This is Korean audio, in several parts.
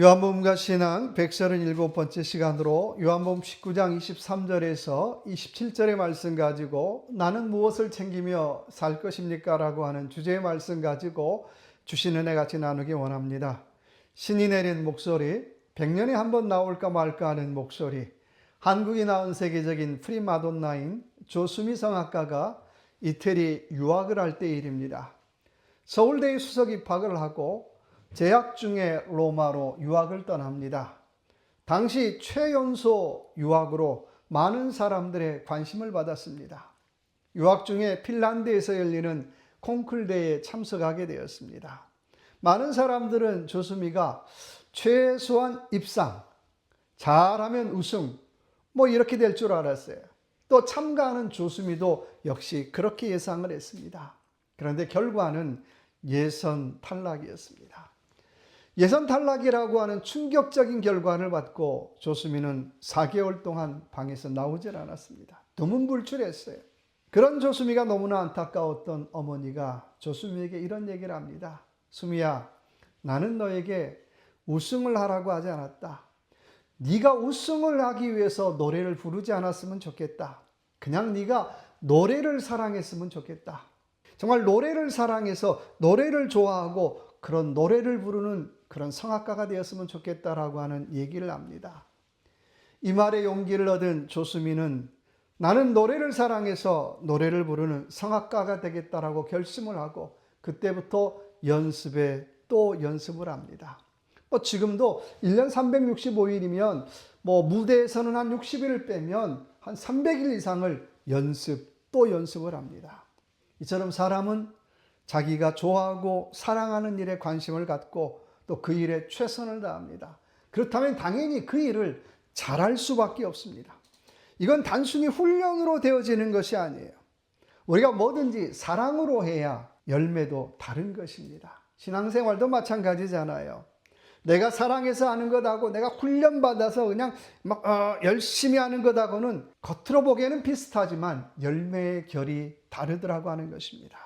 요한복음과 신앙 137번째 시간으로 요한복음 19장 23절에서 27절의 말씀 가지고 나는 무엇을 챙기며 살 것입니까? 라고 하는 주제의 말씀 가지고 주신 은혜 같이 나누기 원합니다. 신이 내린 목소리, 100년에 한 번 나올까 말까 하는 목소리, 한국이 낳은 세계적인 프리마돈나인 조수미 성악가가 이태리 유학을 할 때 일입니다. 서울대에 수석 입학을 하고 재학 중에 로마로 유학을 떠납니다. 당시 최연소 유학으로 많은 사람들의 관심을 받았습니다. 유학 중에 핀란드에서 열리는 콩쿨대에 참석하게 되었습니다. 많은 사람들은 조수미가 최소한 입상, 잘하면 우승, 이렇게 될 줄 알았어요. 또 참가하는 조수미도 역시 그렇게 예상을 했습니다. 그런데 결과는 예선 탈락이었습니다. 예선 탈락이라고 하는 충격적인 결과를 받고 조수미는 4개월 동안 방에서 나오질 않았습니다. 두문불출했어요. 그런 조수미가 너무나 안타까웠던 어머니가 조수미에게 이런 얘기를 합니다. 수미야, 나는 너에게 우승을 하라고 하지 않았다. 네가 우승을 하기 위해서 노래를 부르지 않았으면 좋겠다. 그냥 네가 노래를 사랑했으면 좋겠다. 정말 노래를 사랑해서 노래를 좋아하고 그런 노래를 부르는 그런 성악가가 되었으면 좋겠다라고 하는 얘기를 합니다. 이 말에 용기를 얻은 조수미는 나는 노래를 사랑해서 노래를 부르는 성악가가 되겠다라고 결심을 하고 그때부터 연습에 또 연습을 합니다. 지금도 1년 365일이면 무대에서는 한 60일을 빼면 한 300일 이상을 또 연습을 합니다. 이처럼 사람은 자기가 좋아하고 사랑하는 일에 관심을 갖고 또 그 일에 최선을 다합니다. 그렇다면 당연히 그 일을 잘할 수밖에 없습니다. 이건 단순히 훈련으로 되어지는 것이 아니에요. 우리가 뭐든지 사랑으로 해야 열매도 다른 것입니다. 신앙생활도 마찬가지잖아요. 내가 사랑해서 하는 것하고 내가 훈련받아서 그냥 열심히 하는 것하고는 겉으로 보기에는 비슷하지만 열매의 결이 다르더라고 하는 것입니다.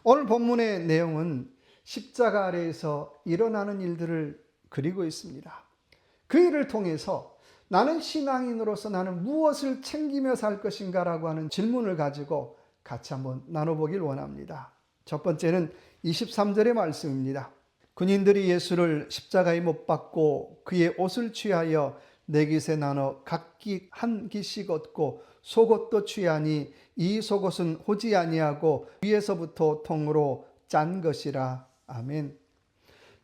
오늘 본문의 내용은 십자가 아래에서 일어나는 일들을 그리고 있습니다. 그 일을 통해서 나는 신앙인으로서 나는 무엇을 챙기며 살 것인가 라고 하는 질문을 가지고 같이 한번 나눠보길 원합니다. 첫 번째는 23절의 말씀입니다. 군인들이 예수를 십자가에 못 박고 그의 옷을 취하여 네 깃에 나눠 각기 한 깃씩 얻고 속옷도 취하니 이 속옷은 호지 아니하고 위에서부터 통으로 짠 것이라. 아멘.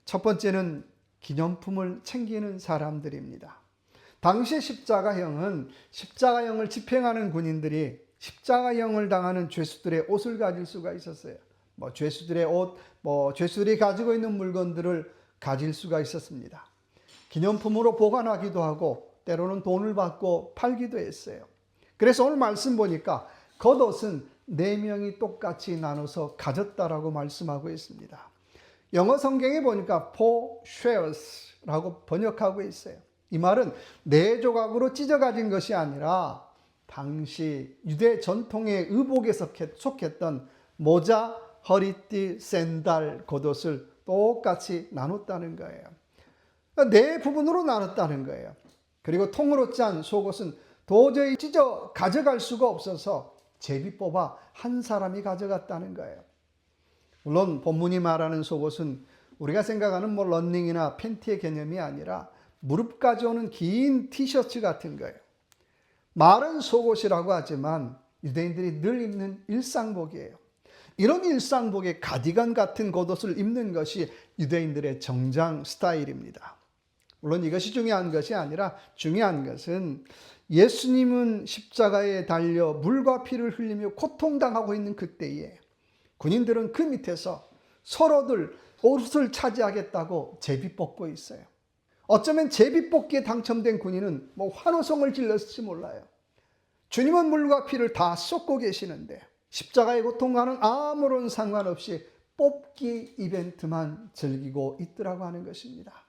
첫 번째는 기념품을 챙기는 사람들입니다. 당시 십자가형은 십자가형을 집행하는 군인들이 십자가형을 당하는 죄수들의 옷을 가질 수가 있었어요. 죄수들의 옷, 죄수들이 가지고 있는 물건들을 가질 수가 있었습니다. 기념품으로 보관하기도 하고 때로는 돈을 받고 팔기도 했어요. 그래서 오늘 말씀 보니까 겉옷은 4명이 똑같이 나눠서 가졌다라고 말씀하고 있습니다. 영어 성경에 보니까 four shares라고 번역하고 있어요. 이 말은 4조각으로 찢어 가진 것이 아니라 당시 유대 전통의 의복에 속했던 모자, 허리띠, 샌들, 겉옷을 똑같이 나눴다는 거예요. 4부분으로 나눴다는 거예요. 그리고 통으로 짠 속옷은 도저히 찢어 가져갈 수가 없어서 제비 뽑아 한 사람이 가져갔다는 거예요. 물론 본문이 말하는 속옷은 우리가 생각하는 러닝이나 팬티의 개념이 아니라 무릎까지 오는 긴 티셔츠 같은 거예요. 말은 속옷이라고 하지만 유대인들이 늘 입는 일상복이에요. 이런 일상복에 가디건 같은 겉옷을 입는 것이 유대인들의 정장 스타일입니다. 물론 이것이 중요한 것이 아니라 중요한 것은 예수님은 십자가에 달려 물과 피를 흘리며 고통당하고 있는 그때에 군인들은 그 밑에서 서로들 옷을 차지하겠다고 제비 뽑고 있어요. 어쩌면 제비 뽑기에 당첨된 군인은 환호성을 질렀을지 몰라요. 주님은 물과 피를 다 쏟고 계시는데 십자가의 고통과는 아무런 상관없이 뽑기 이벤트만 즐기고 있더라고 하는 것입니다.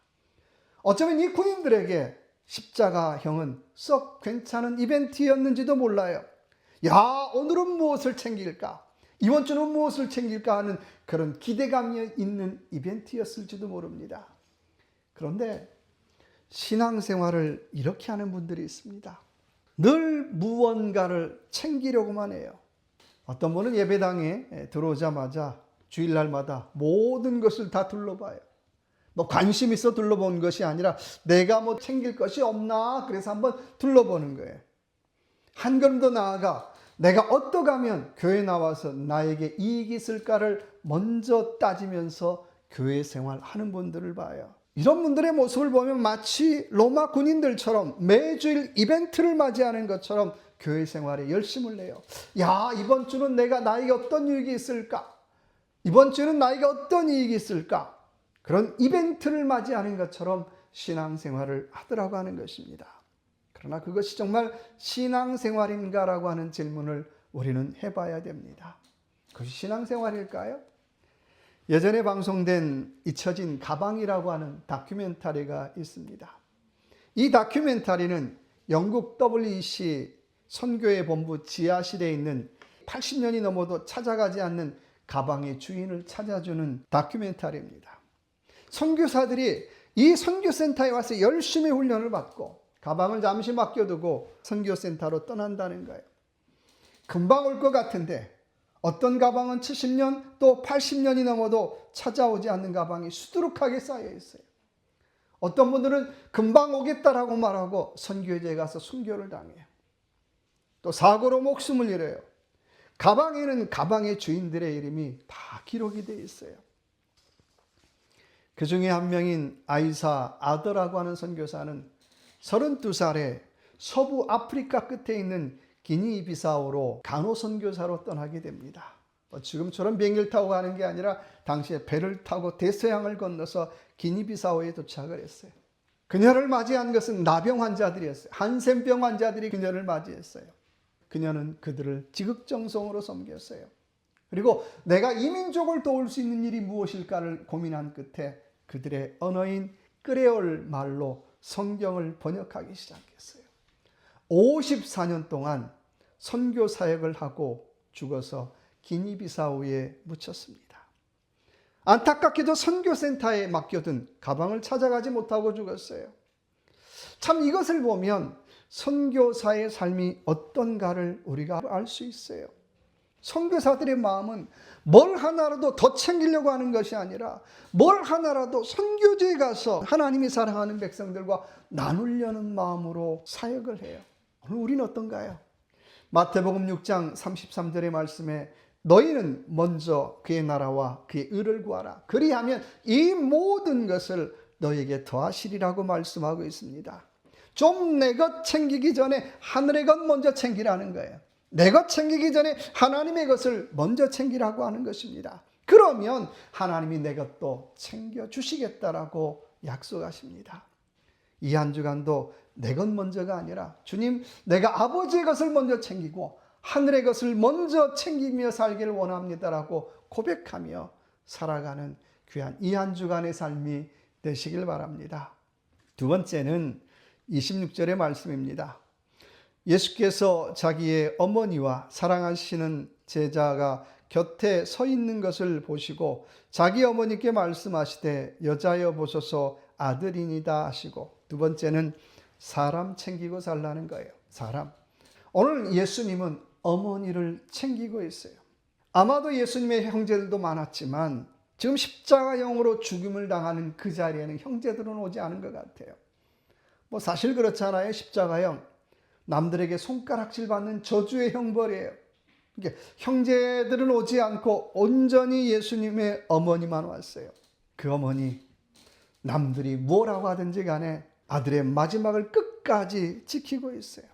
어쩌면 이 군인들에게 십자가형은 썩 괜찮은 이벤트였는지도 몰라요. 야, 오늘은 무엇을 챙길까? 이번 주는 무엇을 챙길까 하는 그런 기대감이 있는 이벤트였을지도 모릅니다. 그런데 신앙생활을 이렇게 하는 분들이 있습니다. 늘 무언가를 챙기려고만 해요. 어떤 분은 예배당에 들어오자마자 주일날마다 모든 것을 다 둘러봐요. 관심 있어 둘러본 것이 아니라 내가 챙길 것이 없나 그래서 한번 둘러보는 거예요. 한 걸음 더 나아가 내가 어떻게 하면 교회 나와서 나에게 이익이 있을까를 먼저 따지면서 교회 생활하는 분들을 봐요. 이런 분들의 모습을 보면 마치 로마 군인들처럼 매주일 이벤트를 맞이하는 것처럼 교회 생활에 열심을 내요. 야, 이번 주는 나에게 어떤 유익이 있을까? 이번 주는 나에게 어떤 이익이 있을까? 그런 이벤트를 맞이하는 것처럼 신앙생활을 하더라고 하는 것입니다. 그러나 그것이 정말 신앙생활인가라고 하는 질문을 우리는 해봐야 됩니다. 그것이 신앙생활일까요? 예전에 방송된 잊혀진 가방이라고 하는 다큐멘터리가 있습니다. 이 다큐멘터리는 영국 WEC 선교회 본부 지하실에 있는 80년이 넘어도 찾아가지 않는 가방의 주인을 찾아주는 다큐멘터리입니다. 선교사들이 이 선교센터에 와서 열심히 훈련을 받고 가방을 잠시 맡겨두고 선교센터로 떠난다는 거예요. 금방 올 것 같은데 어떤 가방은 70년 또 80년이 넘어도 찾아오지 않는 가방이 수두룩하게 쌓여 있어요. 어떤 분들은 금방 오겠다라고 말하고 선교회에 가서 순교를 당해요. 또 사고로 목숨을 잃어요. 가방에는 가방의 주인들의 이름이 다 기록이 되어 있어요. 그 중에 한 명인 아이사 아더라고 하는 선교사는 32살에 서부 아프리카 끝에 있는 기니비사우로 간호선교사로 떠나게 됩니다. 지금처럼 비행기를 타고 가는 게 아니라 당시에 배를 타고 대서양을 건너서 기니비사우에 도착을 했어요. 그녀를 맞이한 것은 나병 환자들이었어요. 한센병 환자들이 그녀를 맞이했어요. 그녀는 그들을 지극정성으로 섬겼어요. 그리고 내가 이 민족을 도울 수 있는 일이 무엇일까를 고민한 끝에 그들의 언어인 크레올 말로 성경을 번역하기 시작했어요. 54년 동안 선교 사역을 하고 죽어서 기니비사우에 묻혔습니다. 안타깝게도 선교센터에 맡겨둔 가방을 찾아가지 못하고 죽었어요. 참 이것을 보면 선교사의 삶이 어떤가를 우리가 알 수 있어요. 선교사들의 마음은 뭘 하나라도 더 챙기려고 하는 것이 아니라 뭘 하나라도 선교지에 가서 하나님이 사랑하는 백성들과 나누려는 마음으로 사역을 해요. 오늘 우리는 어떤가요? 마태복음 6장 33절의 말씀에 너희는 먼저 그의 나라와 그의 의를 구하라. 그리하면 이 모든 것을 너희에게 더하시리라고 말씀하고 있습니다. 좀 내 것 챙기기 전에 하늘의 것 먼저 챙기라는 거예요. 내 것 챙기기 전에 하나님의 것을 먼저 챙기라고 하는 것입니다. 그러면 하나님이 내 것도 챙겨주시겠다라고 약속하십니다. 이 한 주간도 내 것 먼저가 아니라 주님, 내가 아버지의 것을 먼저 챙기고 하늘의 것을 먼저 챙기며 살기를 원합니다라고 고백하며 살아가는 귀한 이 한 주간의 삶이 되시길 바랍니다. 두 번째는 26절의 말씀입니다. 예수께서 자기의 어머니와 사랑하시는 제자가 곁에 서 있는 것을 보시고 자기 어머니께 말씀하시되 여자여 보소서 아들이니다 하시고, 두 번째는 사람 챙기고 살라는 거예요. 사람. 오늘 예수님은 어머니를 챙기고 있어요. 아마도 예수님의 형제들도 많았지만 지금 십자가형으로 죽임을 당하는 그 자리에는 형제들은 오지 않은 것 같아요. 사실 그렇잖아요. 십자가형. 남들에게 손가락질 받는 저주의 형벌이에요. 그러니까 형제들은 오지 않고 온전히 예수님의 어머니만 왔어요. 그 어머니, 남들이 뭐라고 하든지 간에 아들의 마지막을 끝까지 지키고 있어요.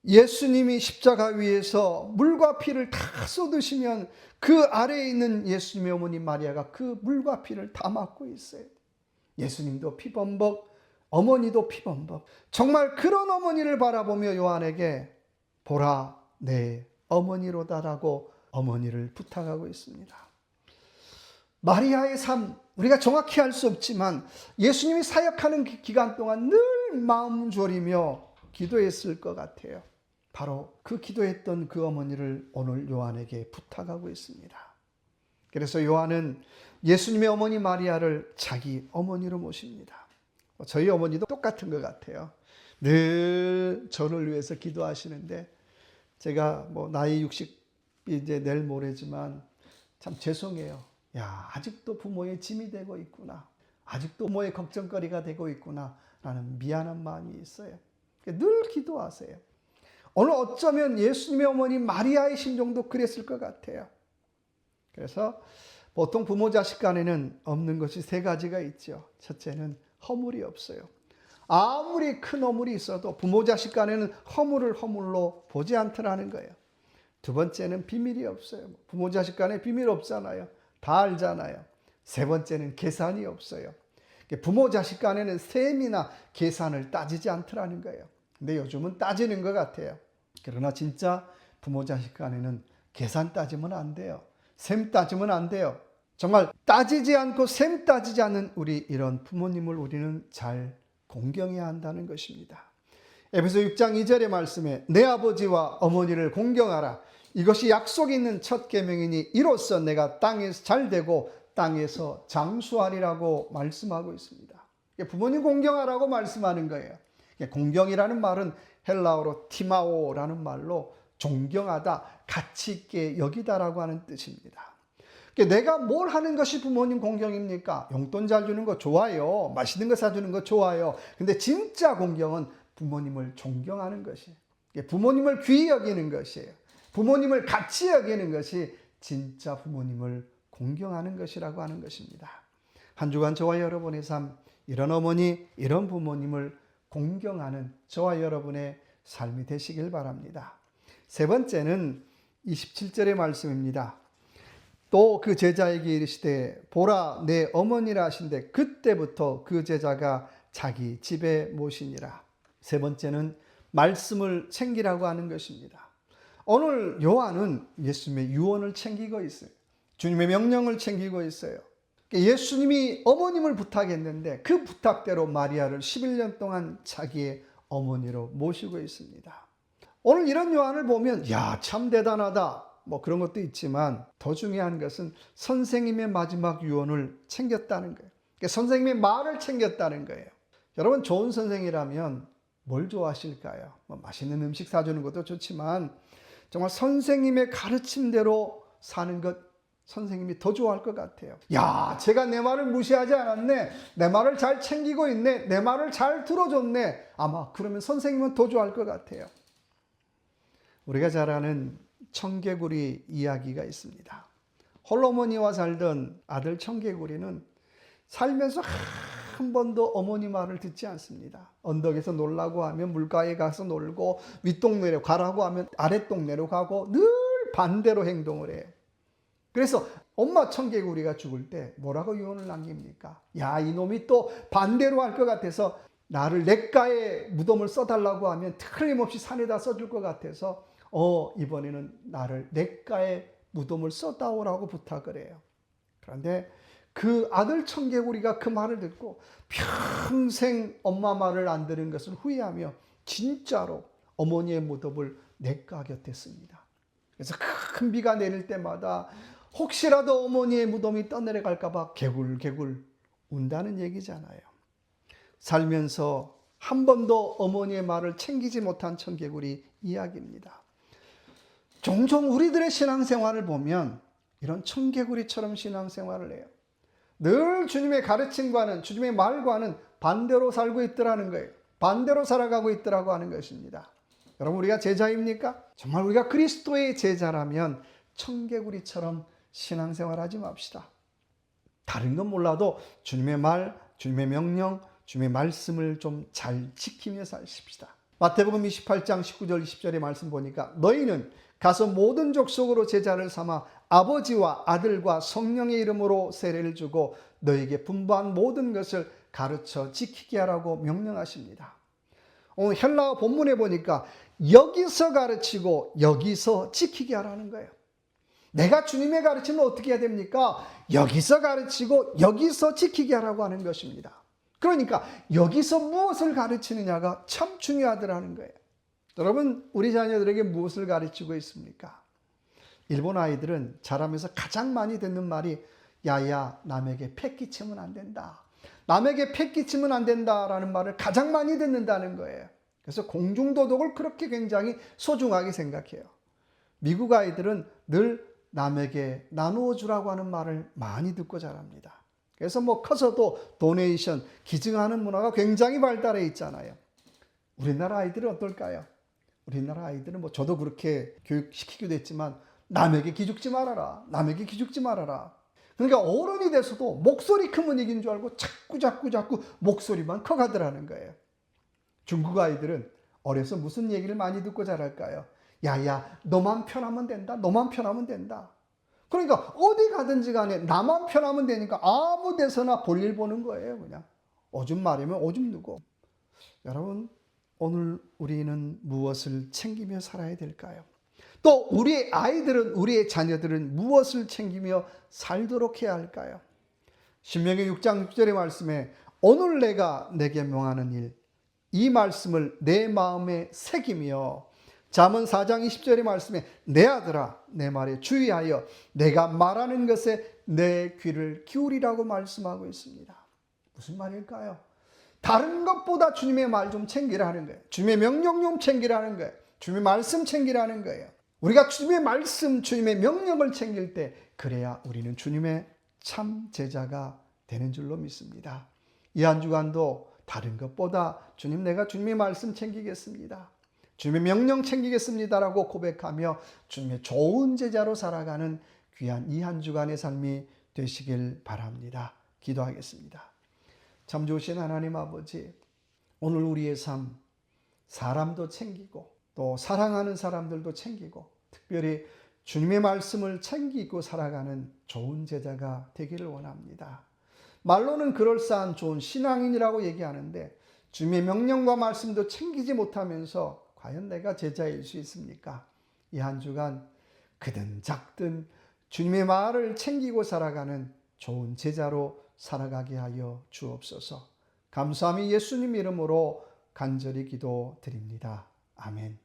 예수님이 십자가 위에서 물과 피를 다 쏟으시면 그 아래에 있는 예수님의 어머니 마리아가 그 물과 피를 다 맡고 있어요. 예수님도 피범벅, 어머니도 피범벅. 정말 그런 어머니를 바라보며 요한에게 보라 내 어머니로다라고 어머니를 부탁하고 있습니다. 마리아의 삶, 우리가 정확히 알 수 없지만 예수님이 사역하는 기간 동안 늘 마음 졸이며 기도했을 것 같아요. 바로 그 기도했던 그 어머니를 오늘 요한에게 부탁하고 있습니다. 그래서 요한은 예수님의 어머니 마리아를 자기 어머니로 모십니다. 저희 어머니도 똑같은 것 같아요. 늘 저를 위해서 기도하시는데 제가 뭐 나이 60이 이제 내일 모레지만 참 죄송해요. 야, 아직도 부모의 짐이 되고 있구나. 아직도 부모의 걱정거리가 되고 있구나. 라는 미안한 마음이 있어요. 늘 기도하세요. 오늘 어쩌면 예수님의 어머니 마리아의 심정도 그랬을 것 같아요. 그래서 보통 부모 자식 간에는 없는 것이 세 가지가 있죠. 첫째는 허물이 없어요. 아무리 큰 허물이 있어도 부모 자식 간에는 허물을 허물로 보지 않더라는 거예요. 두 번째는 비밀이 없어요. 부모 자식 간에 비밀 없잖아요. 다 알잖아요. 세 번째는 계산이 없어요. 부모 자식 간에는 셈이나 계산을 따지지 않더라는 거예요. 근데 요즘은 따지는 것 같아요. 그러나 진짜 부모 자식 간에는 계산 따지면 안 돼요. 셈 따지면 안 돼요. 정말 따지지 않고 셈 따지지 않는 우리 이런 부모님을 우리는 잘 공경해야 한다는 것입니다. 에베소 6장 2절의 말씀에 내 아버지와 어머니를 공경하라. 이것이 약속 있는 첫 계명이니 이로써 내가 땅에서 잘되고 땅에서 장수하리라고 말씀하고 있습니다. 부모님 공경하라고 말씀하는 거예요. 공경이라는 말은 헬라어로 티마오라는 말로 존경하다, 가치 있게 여기다라고 하는 뜻입니다. 내가 뭘 하는 것이 부모님 공경입니까? 용돈 잘 주는 거 좋아요. 맛있는 거 사주는 거 좋아요. 근데 진짜 공경은 부모님을 존경하는 것이에요. 부모님을 귀히 여기는 것이에요. 부모님을 가치 여기는 것이 진짜 부모님을 공경하는 것이라고 하는 것입니다. 한 주간 저와 여러분의 삶, 이런 어머니, 이런 부모님을 공경하는 저와 여러분의 삶이 되시길 바랍니다. 세 번째는 27절의 말씀입니다. 또 그 제자에게 이르시되 보라 내 어머니라 하신대 그때부터 그 제자가 자기 집에 모시니라. 세 번째는 말씀을 챙기라고 하는 것입니다. 오늘 요한은 예수님의 유언을 챙기고 있어요. 주님의 명령을 챙기고 있어요. 예수님이 어머님을 부탁했는데 그 부탁대로 마리아를 11년 동안 자기의 어머니로 모시고 있습니다. 오늘 이런 요한을 보면 야, 참 대단하다. 뭐 그런 것도 있지만 더 중요한 것은 선생님의 마지막 유언을 챙겼다는 거예요. 선생님의 말을 챙겼다는 거예요. 여러분 좋은 선생이라면 뭘 좋아하실까요? 뭐 맛있는 음식 사주는 것도 좋지만 정말 선생님의 가르침대로 사는 것 선생님이 더 좋아할 것 같아요. 야, 제가 내 말을 무시하지 않았네. 내 말을 잘 챙기고 있네. 내 말을 잘 들어줬네. 아마 그러면 선생님은 더 좋아할 것 같아요. 우리가 잘 아는 청개구리 이야기가 있습니다. 홀어머니와 살던 아들 청개구리는 살면서 한 번도 어머니 말을 듣지 않습니다. 언덕에서 놀라고 하면 물가에 가서 놀고 윗동네로 가라고 하면 아랫동네로 가고 늘 반대로 행동을 해요. 그래서 엄마 청개구리가 죽을 때 뭐라고 유언을 남깁니까? 야, 이놈이 또 반대로 할 것 같아서 나를 냇가에 무덤을 써달라고 하면 틀림없이 산에다 써줄 것 같아서 이번에는 나를 냇가에 무덤을 써다오라고 부탁을 해요. 그런데 그 아들 청개구리가 그 말을 듣고 평생 엄마 말을 안 들은 것을 후회하며 진짜로 어머니의 무덤을 냇가 곁에 씁니다. 그래서 큰 비가 내릴 때마다 혹시라도 어머니의 무덤이 떠내려갈까 봐 개굴개굴 운다는 얘기잖아요. 살면서 한 번도 어머니의 말을 챙기지 못한 청개구리 이야기입니다. 종종 우리들의 신앙생활을 보면 이런 청개구리처럼 신앙생활을 해요. 늘 주님의 가르침과는 주님의 말과는 반대로 살고 있더라는 거예요. 반대로 살아가고 있더라고 하는 것입니다. 여러분 우리가 제자입니까? 정말 우리가 그리스도의 제자라면 청개구리처럼 신앙생활하지 맙시다. 다른 건 몰라도 주님의 말, 주님의 명령, 주님의 말씀을 좀 잘 지키며 사십시다. 마태복음 28장 19절 20절의 말씀 보니까 너희는 가서 모든 족속으로 제자를 삼아 아버지와 아들과 성령의 이름으로 세례를 주고 너에게 분부한 모든 것을 가르쳐 지키게 하라고 명령하십니다. 오늘 헬라어 본문에 보니까 여기서 가르치고 여기서 지키게 하라는 거예요. 내가 주님의 가르침을 어떻게 해야 됩니까? 여기서 가르치고 여기서 지키게 하라고 하는 것입니다. 그러니까 여기서 무엇을 가르치느냐가 참 중요하더라는 거예요. 여러분 우리 자녀들에게 무엇을 가르치고 있습니까? 일본 아이들은 자라면서 가장 많이 듣는 말이 야야 남에게 패 끼치면 안 된다. 남에게 패 끼치면 안 된다라는 말을 가장 많이 듣는다는 거예요. 그래서 공중도덕을 그렇게 굉장히 소중하게 생각해요. 미국 아이들은 늘 남에게 나누어 주라고 하는 말을 많이 듣고 자랍니다. 그래서 커서도 도네이션, 기증하는 문화가 굉장히 발달해 있잖아요. 우리나라 아이들은 어떨까요? 우리나라 아이들은 저도 그렇게 교육시키기도 했지만 남에게 기죽지 말아라. 남에게 기죽지 말아라. 그러니까 어른이 돼서도 목소리 크면 이긴 줄 알고 자꾸 목소리만 커가더라는 거예요. 중국 아이들은 어려서 무슨 얘기를 많이 듣고 자랄까요? 야야, 너만 편하면 된다. 너만 편하면 된다. 그러니까 어디 가든지 간에 나만 편하면 되니까 아무 데서나 볼일 보는 거예요. 그냥 오줌 마려면 오줌 누고. 여러분, 오늘 우리는 무엇을 챙기며 살아야 될까요? 또 우리의 아이들은, 우리의 자녀들은 무엇을 챙기며 살도록 해야 할까요? 신명기 6장 6절의 말씀에 오늘 내가 내게 명하는 일, 이 말씀을 내 마음에 새기며, 잠언 4장 20절의 말씀에 내 아들아 내 말에 주의하여 내가 말하는 것에 내 귀를 기울이라고 말씀하고 있습니다. 무슨 말일까요? 다른 것보다 주님의 말 좀 챙기라는 거예요. 주님의 명령 좀 챙기라는 거예요. 주님의 말씀 챙기라는 거예요. 우리가 주님의 말씀, 주님의 명령을 챙길 때 그래야 우리는 주님의 참 제자가 되는 줄로 믿습니다. 이 한 주간도 다른 것보다 주님, 내가 주님의 말씀 챙기겠습니다. 주님의 명령 챙기겠습니다라고 고백하며 주님의 좋은 제자로 살아가는 귀한 이 한 주간의 삶이 되시길 바랍니다. 기도하겠습니다. 참 좋으신 하나님 아버지, 오늘 우리의 삶, 사람도 챙기고 또 사랑하는 사람들도 챙기고 특별히 주님의 말씀을 챙기고 살아가는 좋은 제자가 되기를 원합니다. 말로는 그럴싸한 좋은 신앙인이라고 얘기하는데 주님의 명령과 말씀도 챙기지 못하면서 과연 내가 제자일 수 있습니까? 이 한 주간 크든 작든 주님의 말을 챙기고 살아가는 좋은 제자로 살아가게 하여 주옵소서. 감사함이 예수님 이름으로 간절히 기도드립니다. 아멘.